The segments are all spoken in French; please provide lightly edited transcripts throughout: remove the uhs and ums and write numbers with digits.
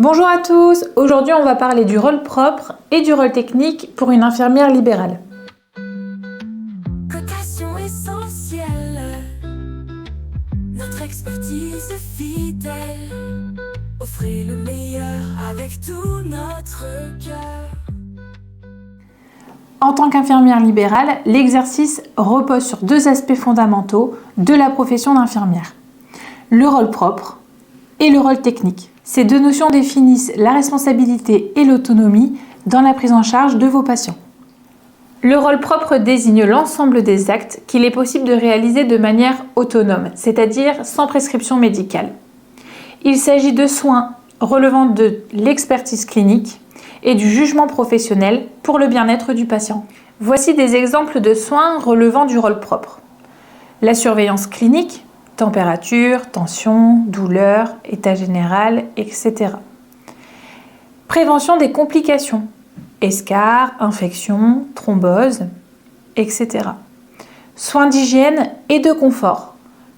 Bonjour à tous, aujourd'hui on va parler du rôle propre et du rôle technique pour une infirmière libérale. Cotation essentielle, notre expertise fidèle, offrez le meilleur avec tout notre cœur. En tant qu'infirmière libérale, l'exercice repose sur deux aspects fondamentaux de la profession d'infirmière. Le rôle propre et le rôle technique. Ces deux notions définissent la responsabilité et l'autonomie dans la prise en charge de vos patients. Le rôle propre désigne l'ensemble des actes qu'il est possible de réaliser de manière autonome, c'est-à-dire sans prescription médicale. Il s'agit de soins relevant de l'expertise clinique et du jugement professionnel pour le bien-être du patient. Voici des exemples de soins relevant du rôle propre. La surveillance clinique, température, tension, douleur, état général, etc. Prévention des complications, escarres, infections, thromboses, etc. Soins d'hygiène et de confort,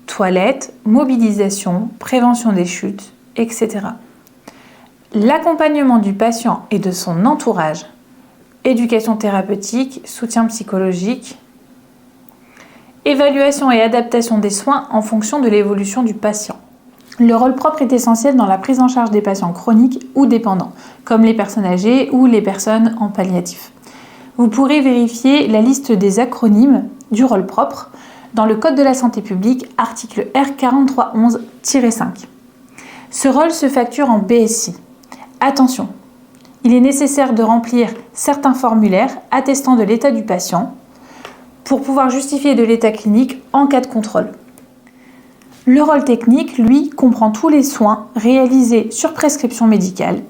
toilettes, mobilisation, prévention des chutes, etc. L'accompagnement du patient et de son entourage, éducation thérapeutique, soutien psychologique, évaluation et adaptation des soins en fonction de l'évolution du patient. Le rôle propre est essentiel dans la prise en charge des patients chroniques ou dépendants, comme les personnes âgées ou les personnes en palliatif. Vous pourrez vérifier la liste des acronymes du rôle propre dans le Code de la santé publique, article R4311-5. Ce rôle se facture en BSI. Attention, il est nécessaire de remplir certains formulaires attestant de l'état du patient pour pouvoir justifier de l'état clinique en cas de contrôle. Le rôle technique, lui, comprend tous les soins réalisés sur prescription médicale,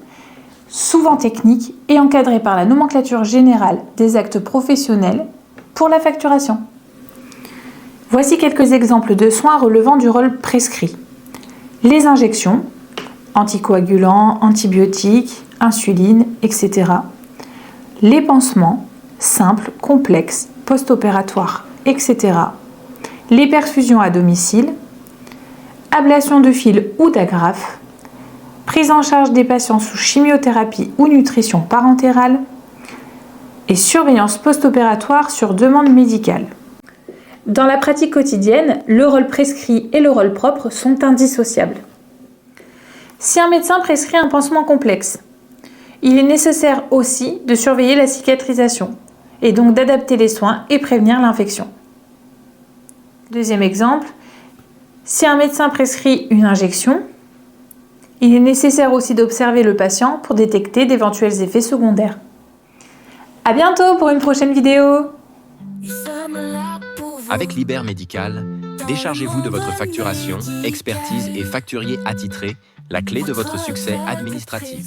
souvent techniques et encadrés par la nomenclature générale des actes professionnels pour la facturation. Voici quelques exemples de soins relevant du rôle prescrit. Les injections, anticoagulants, antibiotiques, insuline, etc. Les pansements, simples, complexes, post-opératoires, etc. Les perfusions à domicile, ablation de fil ou d'agrafe, prise en charge des patients sous chimiothérapie ou nutrition parentérale et surveillance post-opératoire sur demande médicale. Dans la pratique quotidienne, le rôle prescrit et le rôle propre sont indissociables. Si un médecin prescrit un pansement complexe, il est nécessaire aussi de surveiller la cicatrisation et donc d'adapter les soins et prévenir l'infection. Deuxième exemple, si un médecin prescrit une injection, il est nécessaire aussi d'observer le patient pour détecter d'éventuels effets secondaires. À bientôt pour une prochaine vidéo. Avec Liber Médical, déchargez-vous de votre facturation, expertise et facturier attitré, la clé de votre succès administratif.